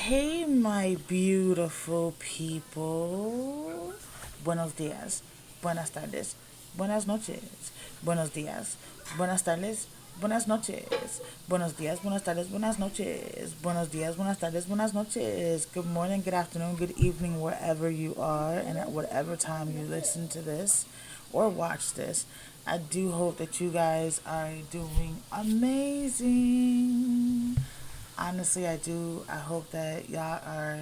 Hey, my beautiful people. Buenos días, buenas tardes, buenas noches, buenos días, buenas tardes, buenas noches, buenos días, buenas tardes, buenas noches, buenos días, buenas tardes, buenas noches. Good morning, good afternoon, good evening, wherever you are, and at whatever time you listen to this or watch this. I do hope that you guys are doing amazing. Honestly, I do. I hope that y'all are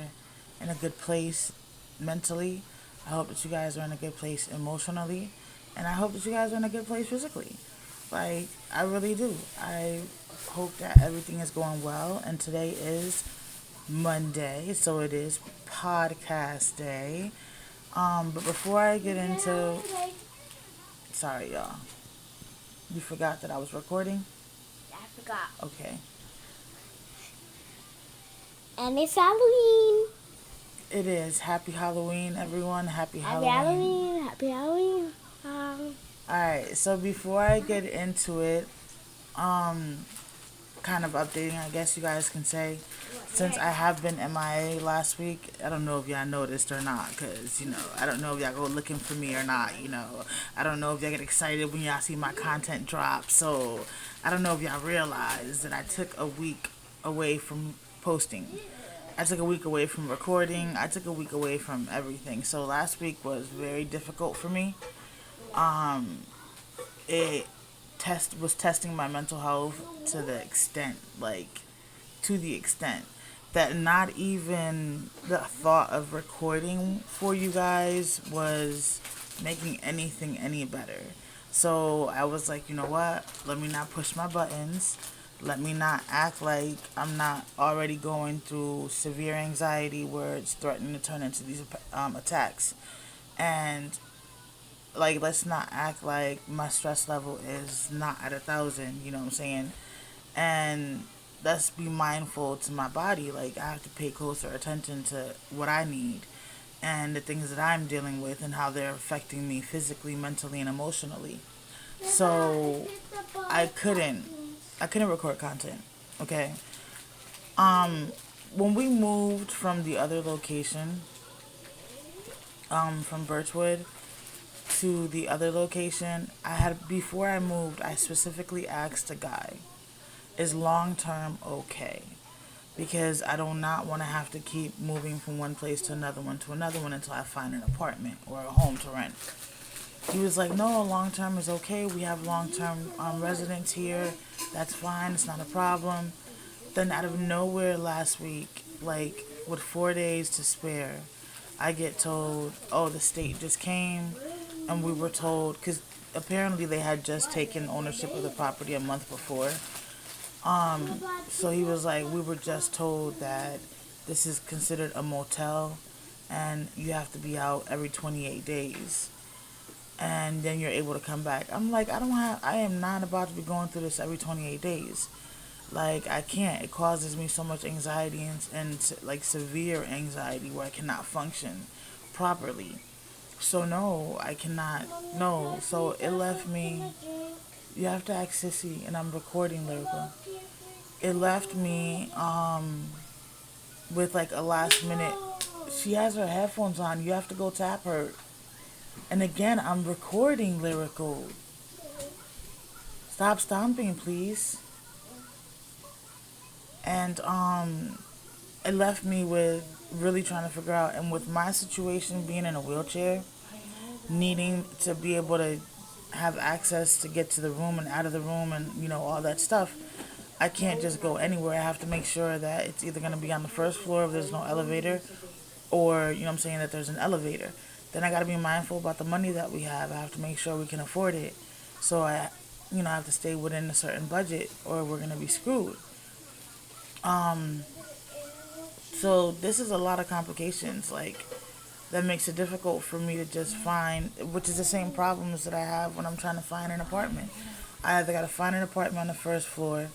in a good place mentally. I hope that you guys are in a good place emotionally. And I hope that you guys are in a good place physically. Like, I really do. I hope that everything is going well. And today is Monday, so it is podcast day. But before I get into. Sorry, y'all. You forgot that I was recording? I forgot. Okay. And it's Halloween. It is. Happy Halloween, everyone. Happy Happy Halloween. Halloween. Happy Halloween. Alright, so before I get into it, kind of updating, I guess you guys can say, since I have been MIA last week, I don't know if y'all noticed or not, because, I don't know if y'all go looking for me or not. I don't know if y'all get excited when y'all see my content drop, so I don't know if y'all realize that I took a week away from posting. I took a week away from recording. I took a week away from everything. So last week was very difficult for me. It was testing my mental health to the extent, to the extent that not even the thought of recording for you guys was making anything any better. So I was like, you know what? Let me not push my buttons. Let me not act like I'm not already going through severe anxiety where it's threatening to turn into these attacks. And like, let's not act like my stress level is not at 1,000, you know what I'm saying? And let's be mindful to my body. Like, I have to pay closer attention to what I need and the things that I'm dealing with and how they're affecting me physically, mentally, and emotionally. So I couldn't record content. Okay. When we moved from the other location, from Birchwood to the other location, I had before I moved, I specifically asked the guy, "Is long term okay?" Because I do not want to have to keep moving from one place to another one until I find an apartment or a home to rent. He was like, "No, long term is okay. We have long term residents here. That's fine. It's not a problem." Then out of nowhere last week, like with 4 days to spare, I get told, "Oh, the state just came," and we were told because apparently they had just taken ownership of the property a month before. So he was like, "We were just told that this is considered a motel, and you have to be out every 28 days." And then you're able to come back. I'm like, I am not about to be going through this every 28 days. Like, I can't. It causes me so much anxiety and like severe anxiety where I cannot function properly. So no, I cannot. No. So it left me. You have to ask Sissy, and I'm recording Lyrical. It left me with like a last minute. She has her headphones on. You have to go tap her. And again, I'm recording Lyrical. Stop stomping, please. And it left me with really trying to figure out, and with my situation being in a wheelchair, needing to be able to have access to get to the room and out of the room and all that stuff, I can't just go anywhere. I have to make sure that it's either going to be on the first floor if there's no elevator, or I'm saying that there's an elevator. Then I got to be mindful about the money that we have. I have to make sure we can afford it. So I have to stay within a certain budget or we're going to be screwed. So this is a lot of complications, like, that makes it difficult for me to just find, which is the same problems that I have when I'm trying to find an apartment. I either got to find an apartment on the first floor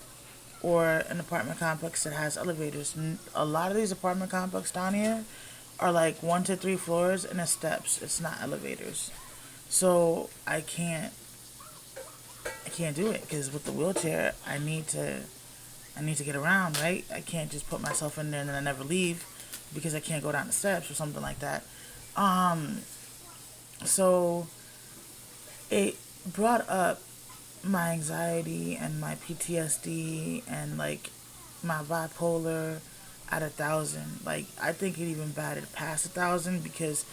or an apartment complex that has elevators. A lot of these apartment complexes down here are like 1 to 3 floors and it's steps. It's not elevators. So I can't do it because with the wheelchair, I need to I need to get around, right? I can't just put myself in there and then I never leave because I can't go down the steps or something like that. Um, so it brought up my anxiety and my PTSD and like my bipolar at 1,000. Like I think it even batted past 1,000 because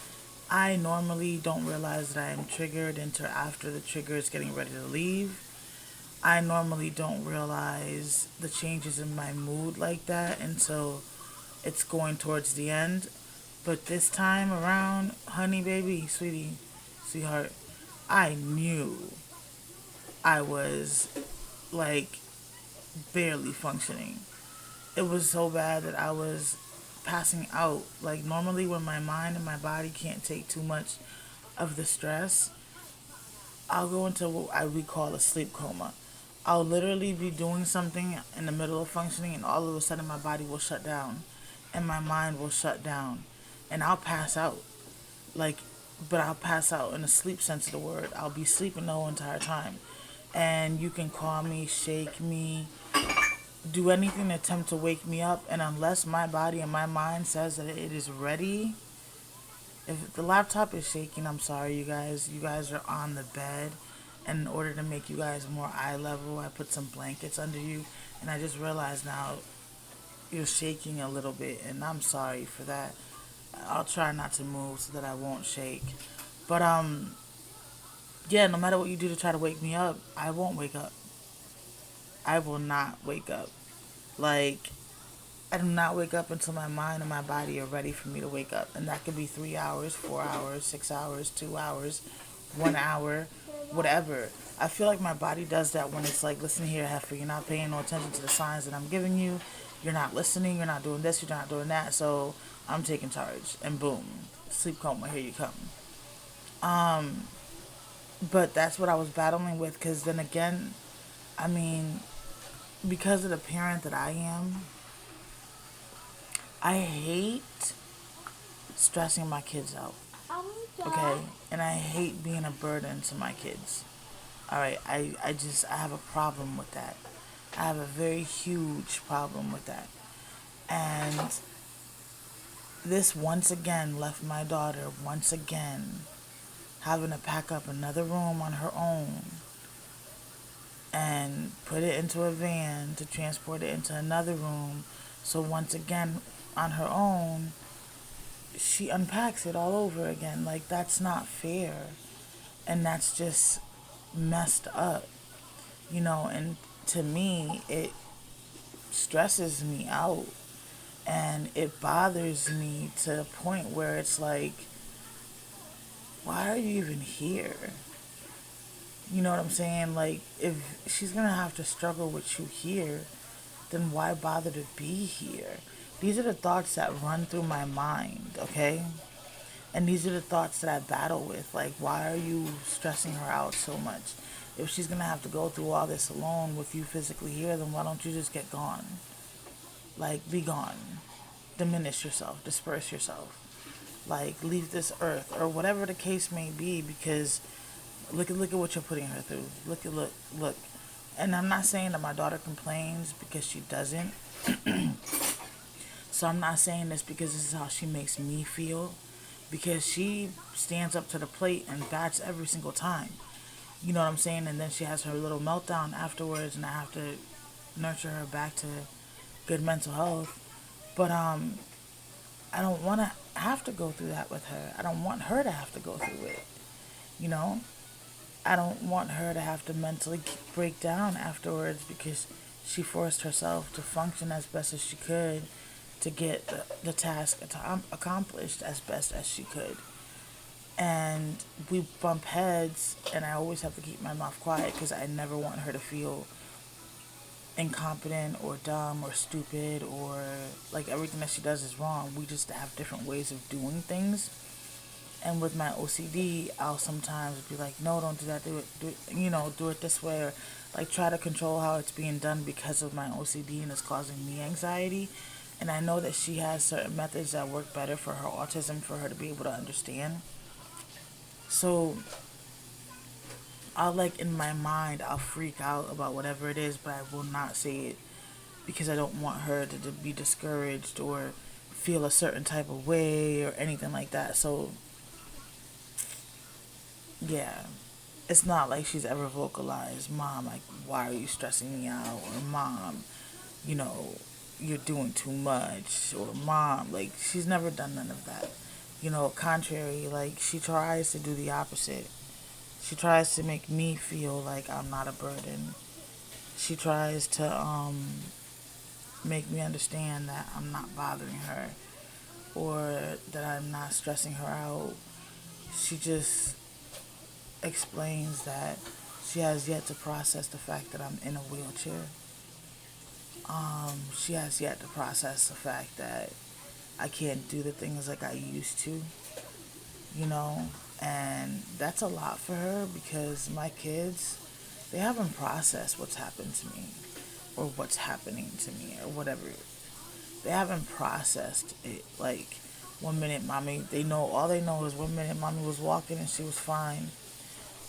I normally don't realize that I am triggered until after the trigger is getting ready to leave. I normally don't realize the changes in my mood like that until it's going towards the end. But this time around, honey baby, sweetie, sweetheart, I knew I was like barely functioning. It was so bad that I was passing out. Like normally when my mind and my body can't take too much of the stress, I'll go into what we call a sleep coma. I'll literally be doing something in the middle of functioning and all of a sudden my body will shut down and my mind will shut down and I'll pass out. Like, but I'll pass out in the sleep sense of the word. I'll be sleeping the whole entire time. And you can call me, shake me, do anything to attempt to wake me up. And unless my body and my mind says that it is ready, if the laptop is shaking, I'm sorry, you guys. You guys are on the bed. And in order to make you guys more eye level, I put some blankets under you. And I just realized now you're shaking a little bit. And I'm sorry for that. I'll try not to move so that I won't shake. But yeah, no matter what you do to try to wake me up, I won't wake up. I will not wake up. Like I do not wake up until my mind and my body are ready for me to wake up. And that could be 3 hours, 4 hours, 6 hours, 2 hours, 1 hour, whatever. I feel like my body does that when it's like, listen here, Heifer, you're not paying no attention to the signs that I'm giving you. You're not listening. You're not doing this. You're not doing that. So I'm taking charge. And boom, sleep coma, here you come. But that's what I was battling with because then again, I mean, because of the parent that I am, I hate stressing my kids out. Okay? And I hate being a burden to my kids. Alright, I have a problem with that. I have a very huge problem with that. And this once again left my daughter once again having to pack up another room on her own and put it into a van to transport it into another room. So once again, on her own, she unpacks it all over again. Like, that's not fair. And that's just messed up, you know. And to me, it stresses me out. And it bothers me to the point where it's like, why are you even here? You know what I'm saying? Like, if she's gonna have to struggle with you here, then why bother to be here? These are the thoughts that run through my mind, okay? And these are the thoughts that I battle with. Like, why are you stressing her out so much? If she's gonna have to go through all this alone with you physically here, then why don't you just get gone? Like, be gone. Diminish yourself, disperse yourself. Like, leave this earth, or whatever the case may be, because look at what you're putting her through. Look. And I'm not saying that my daughter complains because she doesn't. So I'm not saying this because this is how she makes me feel. Because she stands up to the plate and bats every single time. You know what I'm saying? And then she has her little meltdown afterwards, and I have to nurture her back to good mental health. But I don't want to have to go through that with her. I don't want her to have to go through it. You know? I don't want her to have to mentally break down afterwards because she forced herself to function as best as she could to get the task accomplished as best as she could. And we bump heads, and I always have to keep my mouth quiet because I never want her to feel incompetent or dumb or stupid or like everything that she does is wrong. We just have different ways of doing things. And with my OCD, I'll sometimes be like, no, don't do that. Do it this way, or like try to control how it's being done because of my OCD and it's causing me anxiety. And I know that she has certain methods that work better for her autism for her to be able to understand. So I'll like in my mind, I'll freak out about whatever it is, but I will not say it because I don't want her to be discouraged or feel a certain type of way or anything like that. So, yeah, it's not like she's ever vocalized, Mom, like, why are you stressing me out? Or, Mom, you know, you're doing too much. Or, Mom, like, she's never done none of that. Contrary, like, she tries to do the opposite. She tries to make me feel like I'm not a burden. She tries to make me understand that I'm not bothering her or that I'm not stressing her out. She just explains that she has yet to process the fact that I'm in a wheelchair. She has yet to process the fact that I can't do the things like I used to, you know, and that's a lot for her because my kids, they haven't processed what's happened to me or what's happening to me or whatever. They haven't processed it. Like, one minute, mommy, all they know is one minute mommy was walking and she was fine,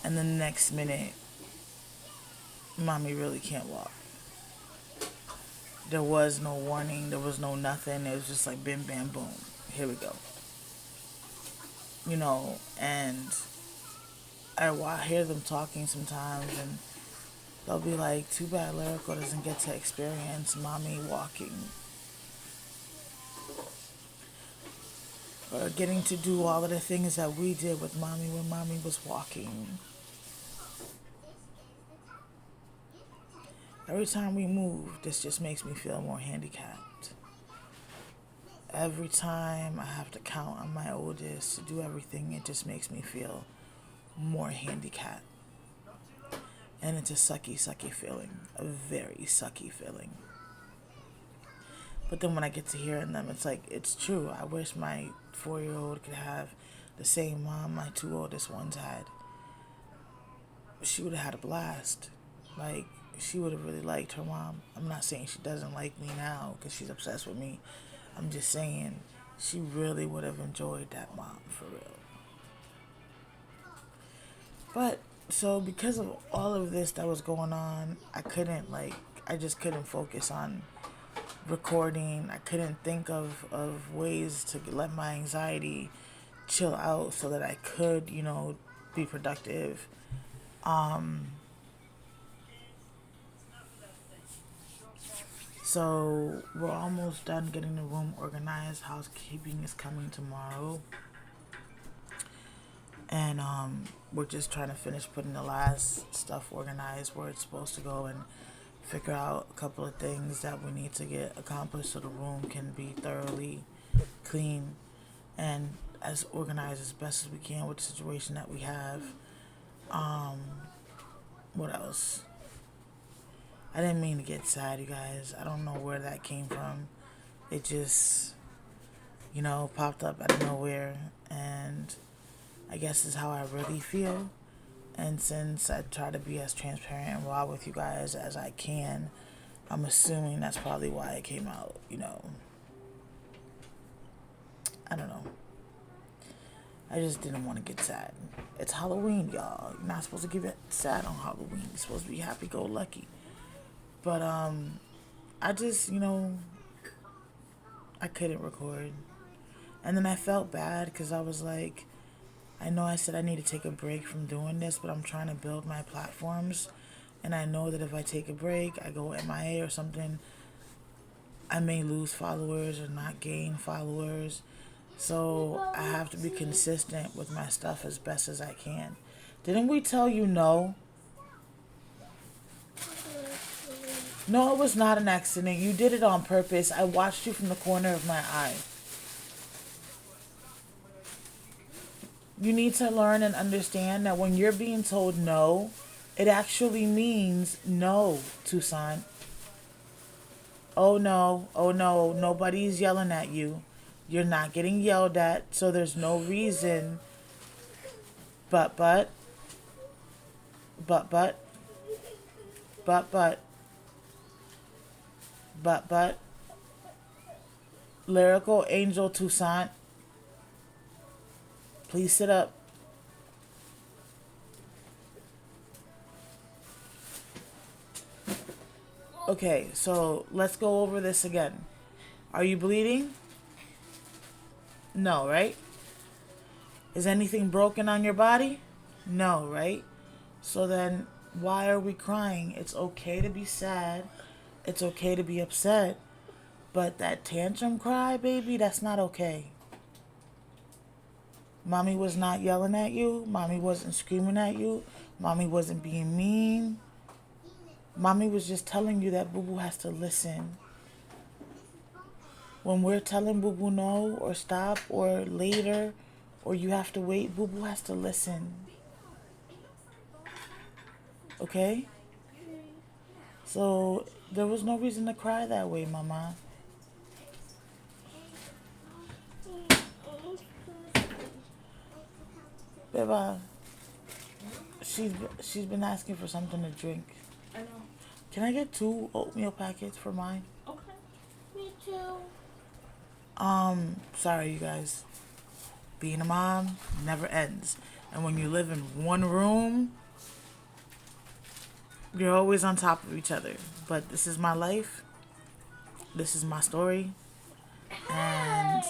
and the next minute, mommy really can't walk. There was no warning, there was no nothing. It was just like bim, bam, boom. Here we go. And I hear them talking sometimes, and they'll be like, too bad Lyrical doesn't get to experience mommy walking. Or getting to do all of the things that we did with mommy when mommy was walking. Every time we move, this just makes me feel more handicapped. Every time I have to count on my oldest to do everything, it just makes me feel more handicapped. And it's a sucky, sucky feeling. A very sucky feeling. But then when I get to hearing them, it's like, it's true. I wish my 4-year-old could have the same mom my 2 oldest ones had. She would have had a blast. Like, she would have really liked her mom. I'm not saying she doesn't like me now because she's obsessed with me. I'm just saying she really would have enjoyed that mom for real. But, so because of all of this that was going on, I just couldn't focus on recording. I couldn't think of ways to let my anxiety chill out so that I could, be productive. So we're almost done getting the room organized. Housekeeping is coming tomorrow. And we're just trying to finish putting the last stuff organized where it's supposed to go and figure out a couple of things that we need to get accomplished so the room can be thoroughly clean and as organized as best as we can with the situation that we have. What else? I didn't mean to get sad, you guys. I don't know where that came from. It just, popped up out of nowhere. And I guess is how I really feel. And since I try to be as transparent and raw with you guys as I can, I'm assuming that's probably why it came out, I don't know. I just didn't want to get sad. It's Halloween, y'all. You're not supposed to get sad on Halloween. You're supposed to be happy-go-lucky. But, I just, I couldn't record. And then I felt bad because I was like, I know I said I need to take a break from doing this, but I'm trying to build my platforms. And I know that if I take a break, I go MIA or something, I may lose followers or not gain followers. So I have to be consistent with my stuff as best as I can. Didn't we tell you no? No, it was not an accident. You did it on purpose. I watched you from the corner of my eye. You need to learn and understand that when you're being told no, it actually means no, Tucson. Oh no, nobody's yelling at you. You're not getting yelled at, so there's no reason. But, but, but, but, but, but, but, Lyrical Angel Toussaint, please sit up. Okay, so let's go over this again. Are you bleeding? No, right? Is anything broken on your body? No, right? So then why are we crying? It's okay to be sad. It's okay to be upset. But that tantrum cry, baby, that's not okay. Mommy was not yelling at you. Mommy wasn't screaming at you. Mommy wasn't being mean. Mommy was just telling you that Boo Boo has to listen. When we're telling Boo Boo no or stop or later or you have to wait, Boo Boo has to listen. Okay? So there was no reason to cry that way, Mama. Beba, she's been asking for something to drink. I know. Can I get 2 oatmeal packets for mine? Okay. Me too. Sorry you guys. Being a mom never ends. And when you live in one room, you're always on top of each other. But this is my life. This is my story. And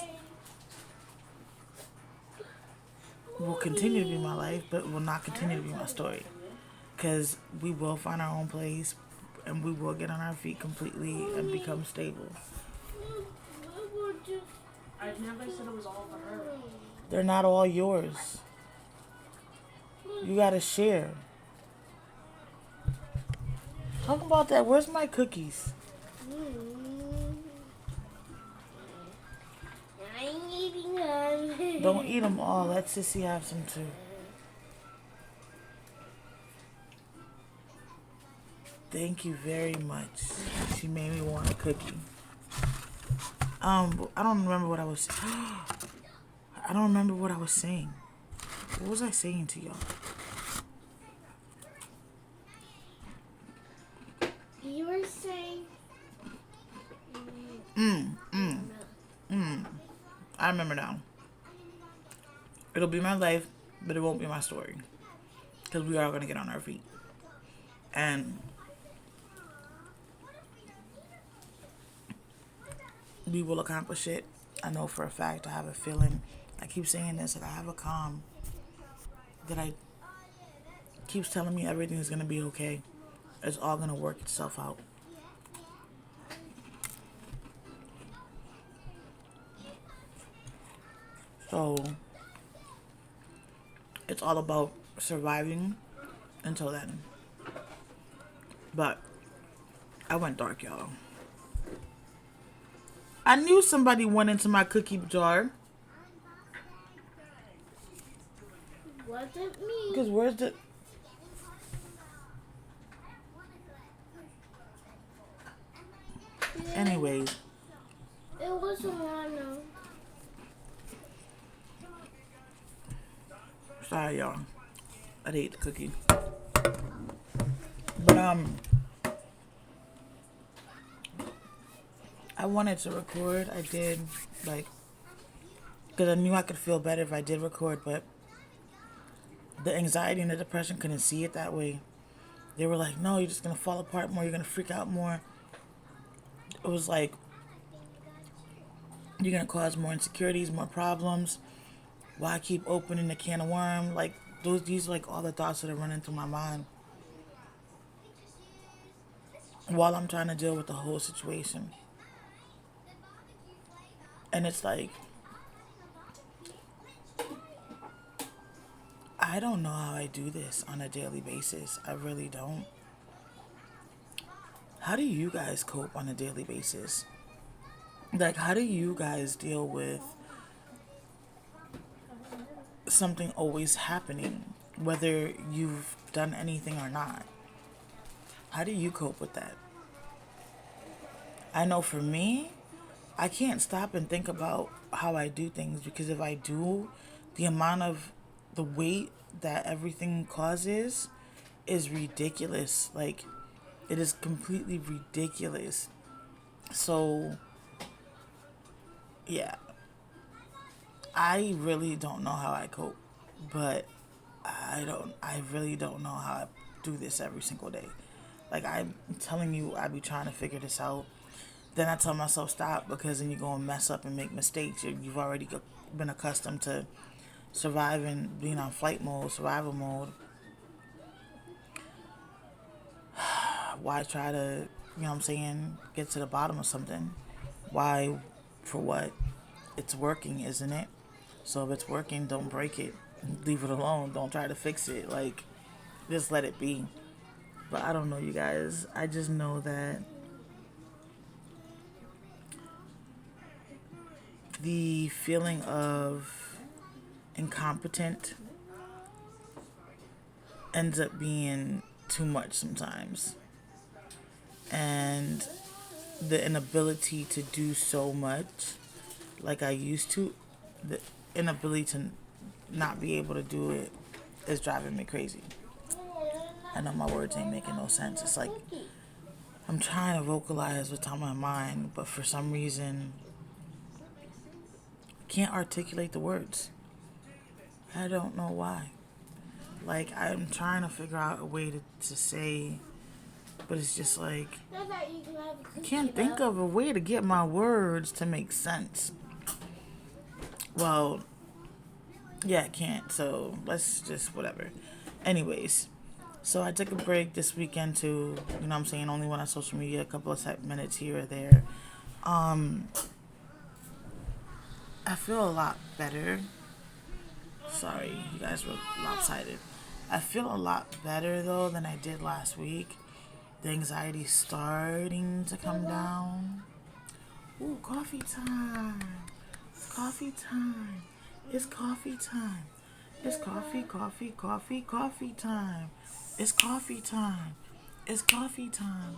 will continue to be my life, but will not continue to be my story. Because we will find our own place and we will get on our feet completely and become stable. I never said it was all for her. They're not all yours. You gotta share. Talk about that. Where's my cookies? I ain't eating them. Don't eat them all. Let Sissy have some too. Thank you very much. She made me want a cookie. I don't remember what I was. I don't remember what I was saying. What was I saying to y'all? You were saying. I remember now. It'll be my life, but it won't be my story. Because we are going to get on our feet. And we will accomplish it. I know for a fact. I have a feeling. I keep saying this, and I have a calm that I keeps telling me everything is going to be okay. It's all going to work itself out. So it's all about surviving until then. But I went dark, y'all. I knew somebody went into my cookie jar. Wasn't me. Because where's the... Anyways. It was Alana. Sorry, y'all. I ate the cookie. But, I wanted to record. I did, like, because I knew I could feel better if I did record, but the anxiety and the depression couldn't see it that way. They were like, no, you're just going to fall apart more. You're going to freak out more. It was like, you're going to cause more insecurities, more problems. Why keep opening the can of worm? Like, these are like all the thoughts that are running through my mind while I'm trying to deal with the whole situation. And it's like, I don't know how I do this on a daily basis. I really don't. How do you guys cope on a daily basis? Like, how do you guys deal with something always happening, whether you've done anything or not? How do you cope with that? I know for me, I can't stop and think about how I do things, because if I do, the amount of the weight that everything causes is ridiculous. Like, it is completely ridiculous. So, yeah. I really don't know how I cope, but I really don't know how I do this every single day. Like I'm telling you, I be trying to figure this out. Then I tell myself stop because then you're gonna mess up and make mistakes. You've already been accustomed to surviving, being on flight mode, survival mode. Why try to, you know what I'm saying, get to the bottom of something? Why, for what? It's working, isn't it? So if it's working, don't break it. Leave it alone. Don't try to fix it. Like, just let it be. But I don't know, you guys. I just know that the feeling of incompetent ends up being too much sometimes. And the inability to do so much like I used to, the inability to not be able to do it is driving me crazy. I know my words ain't making no sense. It's like I'm trying to vocalize what's on my mind, but for some reason, I can't articulate the words. I don't know why. Like, I'm trying to figure out a way to say, but it's just like, I can't think of a way to get my words to make sense. Well, yeah, I can't, so let's just whatever. Anyways, so I took a break this weekend to, you know what I'm saying, only went on social media a couple of minutes here or there. I feel a lot better. Sorry, you guys were lopsided. I feel a lot better though than I did last week. The anxiety's starting to come down. Ooh, coffee time. It's coffee time. It's coffee time. It's coffee time. It's coffee time. It's coffee time.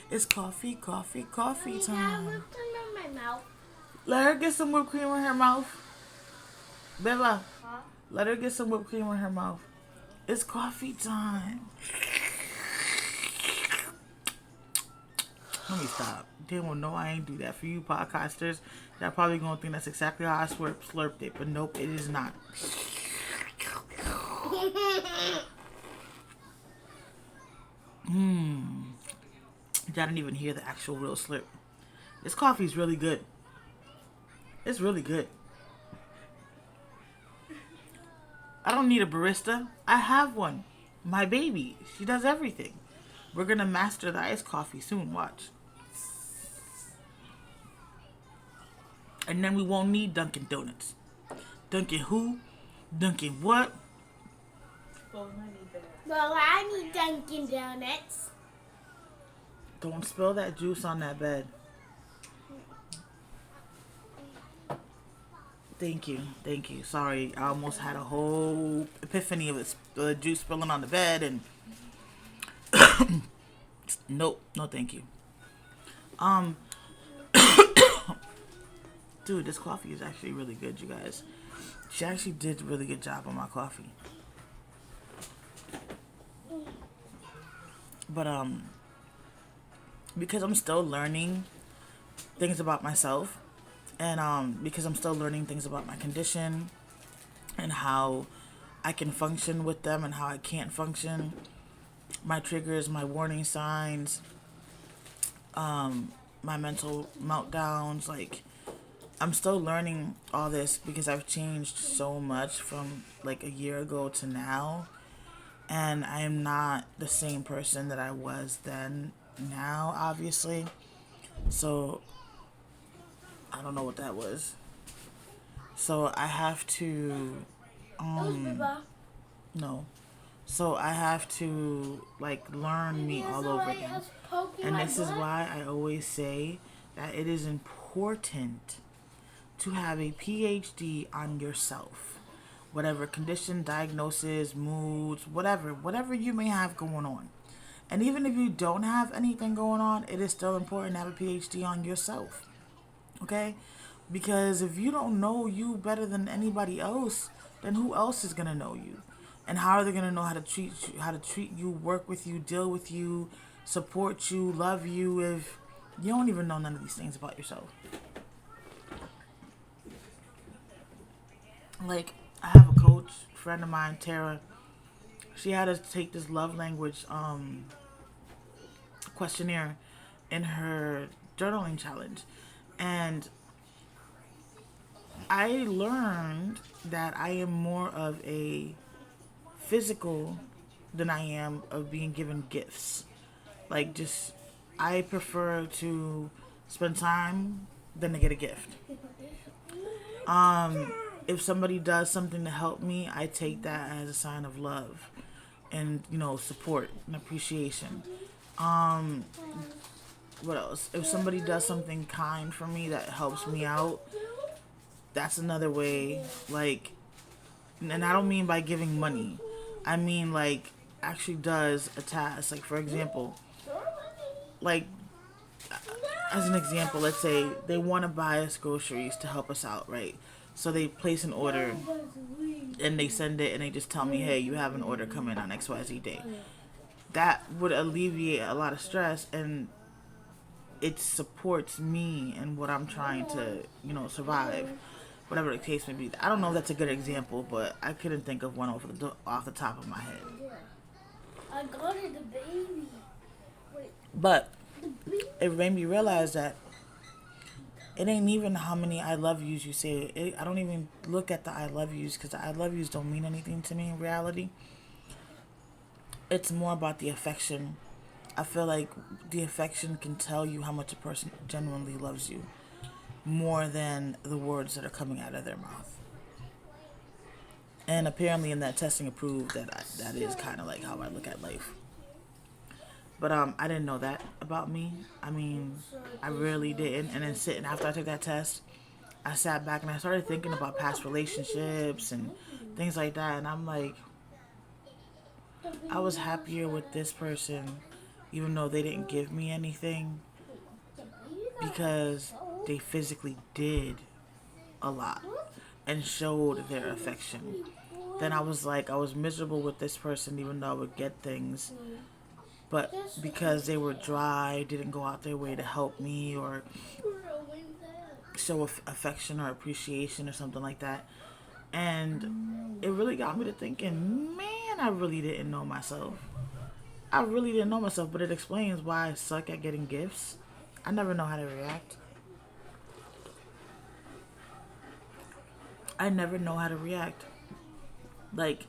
It's coffee I time. have whipped cream in my mouth. Let her get some whipped cream in her mouth. Bella, Huh? let her get some whipped cream in her mouth. It's coffee time. Let me stop. They will know I ain't do that for you podcasters. Y'all probably gonna think that's exactly how I slurped it, but nope, it is not. Y'all didn't even hear the actual real slurp. This coffee is really good. It's really good. I don't need a barista. I have one. My baby. She does everything. We're gonna master the iced coffee soon. Watch. And then we won't need Dunkin' Donuts. Dunkin' who? Dunkin' what? Well, I need that. Well, I need Dunkin' Donuts. Don't spill that juice on that bed. Thank you. Thank you. Sorry, I almost had a whole epiphany of the juice spilling on the bed and nope, no thank you. Dude, this coffee is actually really good, you guys. She actually did a really good job on my coffee. But because I'm still learning things about myself and because I'm still learning things about my condition and how I can function with them and how I can't function, my triggers, my warning signs, my mental meltdowns, like I'm still learning all this because I've changed so much from like a year ago to now, and I am not the same person that I was then now, obviously. So I don't know what that was. So I have to no. So I have to like learn me all over again. And this is why I always say that it is important to have a PhD on yourself. Whatever condition, diagnosis, moods, whatever you may have going on. And even if you don't have anything going on, it is still important to have a PhD on yourself. Okay? Because if you don't know you better than anybody else, then who else is going to know you? And how are they going to know how to treat you, work with you, deal with you, support you, love you if you don't even know none of these things about yourself? Like, I have a coach, friend of mine, Tara. She had us take this love language questionnaire in her journaling challenge. And I learned that I am more of a physical than I am of being given gifts. Like, just, I prefer to spend time than to get a gift. If somebody does something to help me, I take that as a sign of love and, support and appreciation. What else? If somebody does something kind for me that helps me out, that's another way. Like, and I don't mean by giving money. I mean, like, actually does a task. Like, for example, like, as an example, let's say they want to buy us groceries to help us out, right? So they place an order and they send it and they just tell me, hey, you have an order coming on XYZ day. That would alleviate a lot of stress, and it supports me and what I'm trying to, survive, whatever the case may be. I don't know if that's a good example, but I couldn't think of one off the top of my head. I got it, the baby. Wait, But it made me realize that it ain't even how many I love yous you say. I don't even look at the I love yous, because the I love yous don't mean anything to me in reality. It's more about the affection. I feel like the affection can tell you how much a person genuinely loves you more than the words that are coming out of their mouth. And apparently in that testing it proved that that is kind of like how I look at life. But I didn't know that about me. I mean, I really didn't. And then after I took that test, I sat back and I started thinking about past relationships and things like that. And I'm like, I was happier with this person, even though they didn't give me anything, because they physically did a lot and showed their affection. Then I was like, I was miserable with this person, even though I would get things. But because they were dry, didn't go out their way to help me or show affection or appreciation or something like that. And it really got me to thinking, man, I really didn't know myself. I really didn't know myself, but it explains why I suck at getting gifts. I never know how to react. I never know how to react. Like,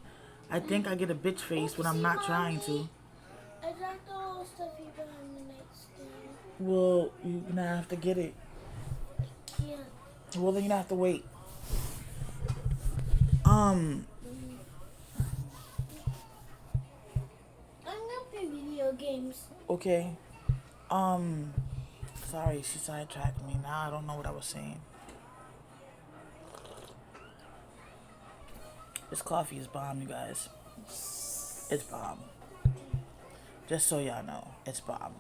I think I get a bitch face when I'm not trying to. I dropped all the stuff you behind the nightstand. Well, you're gonna have to get it. Yeah. Well, then you're gonna have to wait. I'm gonna play video games. Okay. Sorry, she sidetracked me. Now I don't know what I was saying. This coffee is bomb, you guys. It's bomb. Just so y'all know, it's bomb.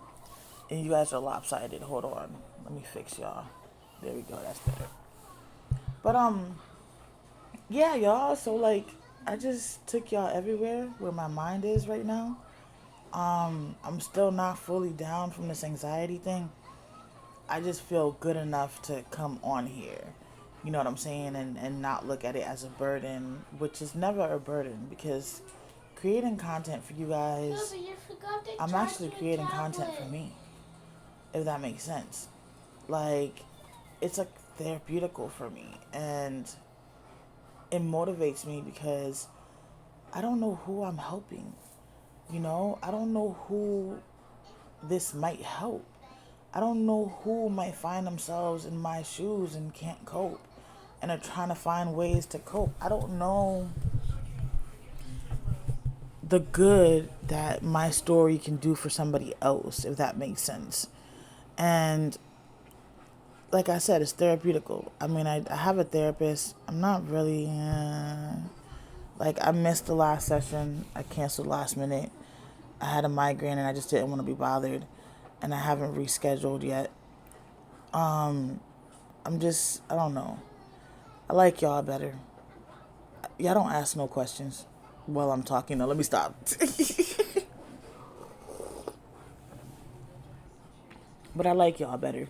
And you guys are lopsided. Hold on. Let me fix y'all. There we go. That's better. But, yeah, y'all. So, like, I just took y'all everywhere where my mind is right now. I'm still not fully down from this anxiety thing. I just feel good enough to come on here. You know what I'm saying? And not look at it as a burden, which is never a burden, because creating content for you guys, No, but you forgot to I'm charge actually your creating content for tablet. me, if that makes sense. Like, it's like therapeutical for me, and it motivates me because I don't know who I'm helping. I don't know who this might help. I don't know who might find themselves in my shoes and can't cope and are trying to find ways to cope. I don't know the good that my story can do for somebody else, if that makes sense. And like I said, it's therapeutical. I mean, I have a therapist. I'm not really, I missed the last session. I canceled last minute. I had a migraine and I just didn't want to be bothered. And I haven't rescheduled yet. I don't know. I like y'all better. Y'all don't ask no questions while I'm talking. No, let me stop. But I like y'all better.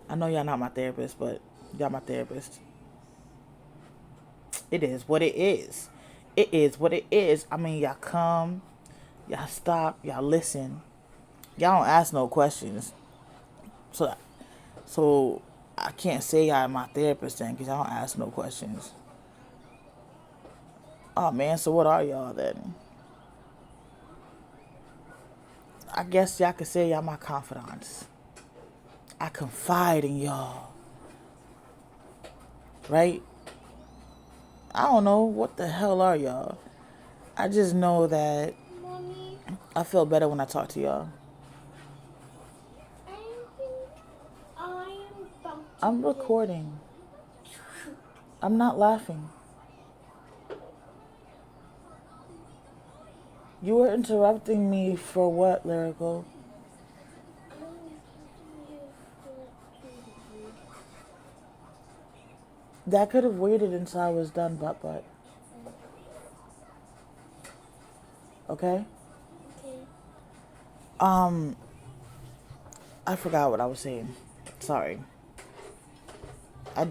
I know y'all not my therapist, but y'all my therapist. It is what it is. It is what it is. I mean, y'all come, y'all stop, y'all listen, Y'all don't ask no questions. So I can't say I'm my therapist then because I don't ask no questions. Oh man, so what are y'all then? I guess y'all could say y'all my confidants. I confide in y'all, right? I don't know what the hell are y'all. I just know that Mommy, I feel better when I talk to y'all. I think I am about to I'm recording. I'm not laughing. You were interrupting me for what, Lyrical? I am teaching you for That could have waited until I was done, butt. Okay? Okay. I forgot what I was saying. Sorry. I'm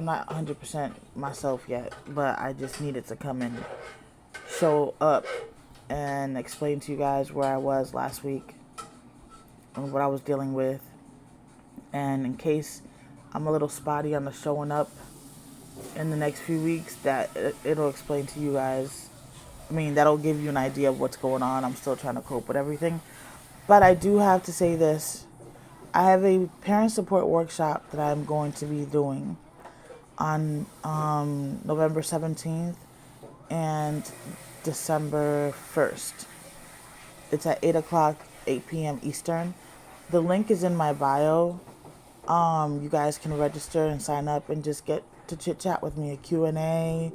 not 100% myself yet, but I just needed to come and show up and explain to you guys where I was last week and what I was dealing with. And in case I'm a little spotty on the showing up in the next few weeks, it'll explain to you guys. I mean, that'll give you an idea of what's going on. I'm still trying to cope with everything. But I do have to say this. I have a parent support workshop that I'm going to be doing on November 17th and December 1st. It's at 8 o'clock, 8 p.m. Eastern. The link is in my bio. You guys can register and sign up and just get to chit chat with me, a Q&A.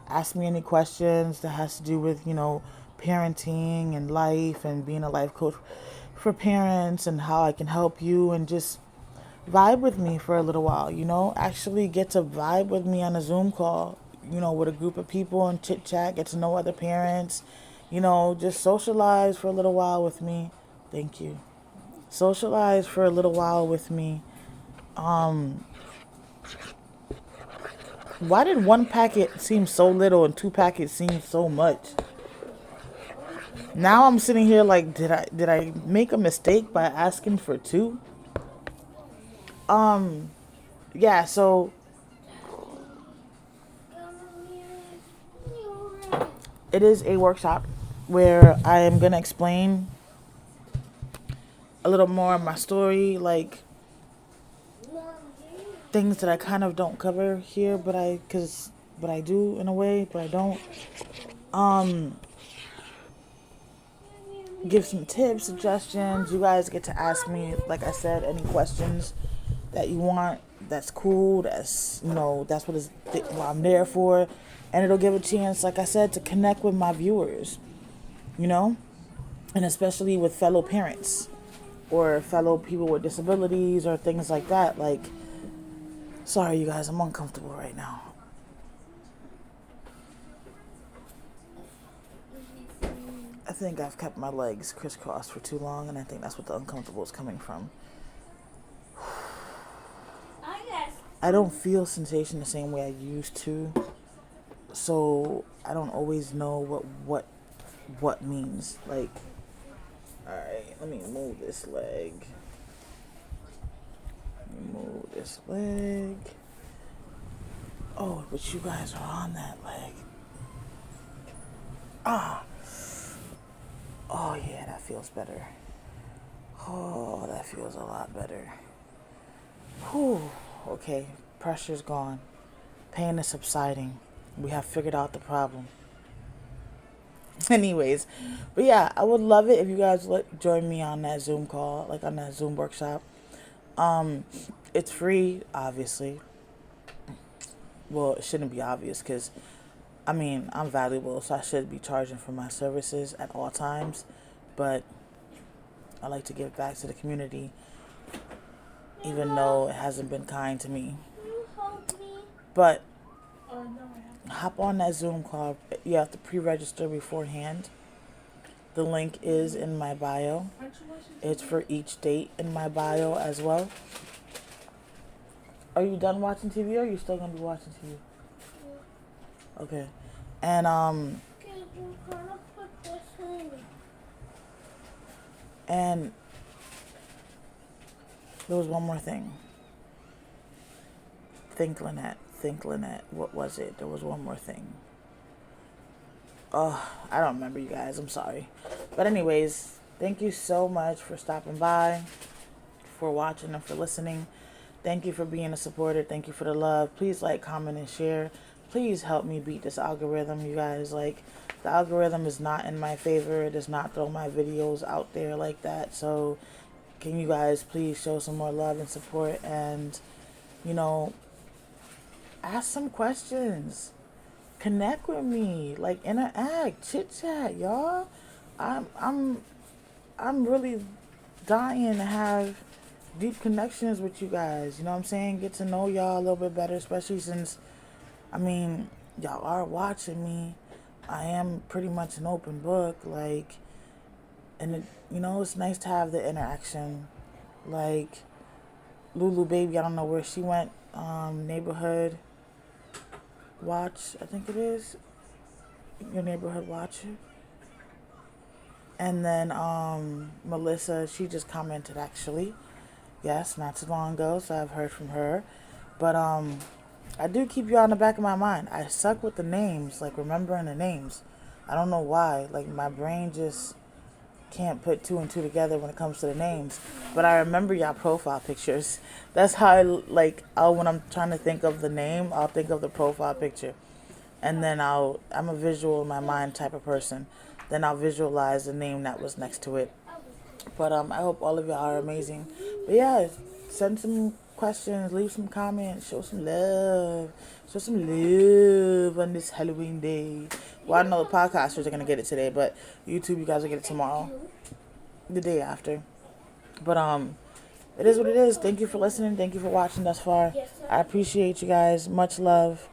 Ask me any questions that has to do with, parenting and life and being a life coach for parents and how I can help you, and just vibe with me for a little while, actually get to vibe with me on a Zoom call, with a group of people and chit chat, get to know other parents, just socialize for a little while with me. Thank you. Socialize for a little while with me. Why did one packet seem so little and two packets seem so much? Now I'm sitting here like, did I make a mistake by asking for two? Yeah, so it is a workshop where I am gonna explain a little more of my story, like things that I kind of don't cover here, but I do in a way, but I don't. Give some tips, suggestions. You guys get to ask me, like I said, any questions that you want. That's cool. That's what I'm there for, and it'll give a chance, like I said, to connect with my viewers. And especially with fellow parents or fellow people with disabilities or things like that. Like, sorry, you guys, I'm uncomfortable right now. I think I've kept my legs crisscrossed for too long, and I think that's what the uncomfortable is coming from. I don't feel sensation the same way I used to, so I don't always know what means. Like, all right, let me move this leg. Move this leg. Oh, but you guys are on that leg. Oh yeah, that feels better. Oh, that feels a lot better. Whew. Okay, pressure's gone. Pain is subsiding. We have figured out the problem. Anyways, but yeah, I would love it if you guys join me on that Zoom call, like on that Zoom workshop. It's free, obviously. Well, it shouldn't be obvious because, I'm valuable, so I should be charging for my services at all times. But I like to give back to the community, even though it hasn't been kind to me. But hop on that Zoom call. You have to pre-register beforehand. The link is in my bio. It's for each date in my bio as well. Are you done watching TV or are you still gonna be watching TV? Okay. And and There was one more thing. Think, Lynette. Think, Lynette. What was it? There was one more thing. Oh, I don't remember, you guys. I'm sorry. But anyways, thank you so much for stopping by, for watching, and for listening. Thank you for being a supporter. Thank you for the love. Please like, comment, and share. Please help me beat this algorithm, you guys. Like, the algorithm is not in my favor. It does not throw my videos out there like that. So can you guys please show some more love and support, and, you know, ask some questions. Connect with me. Like, interact. Chit chat, y'all. I'm really dying to have deep connections with you guys. You know what I'm saying? Get to know y'all a little bit better, especially since, I mean, y'all are watching me. I am pretty much an open book, like, and it, you know, it's nice to have the interaction. Like, Lulu baby, I don't know where she went. Neighborhood watch, I think it is. Your neighborhood watcher. And then Melissa, she just commented actually. Yes, not too long ago, so I've heard from her. But I do keep you on the back of my mind. I suck with the names, like remembering the names. I don't know why. Like, my brain just can't put two and two together when it comes to the names. But I remember y'all profile pictures. That's how when I'm trying to think of the name, I'll think of the profile picture. And then I'm a visual in my mind type of person. Then I'll visualize the name that was next to it. But I hope all of y'all are amazing. But yeah, send some questions, leave some comments, show some love. Show some love on this Halloween day. Well, I know the podcasters are going to get it today, but YouTube, you guys will get it tomorrow. The day after. But it is what it is. Thank you for listening. Thank you for watching thus far. I appreciate you guys. Much love.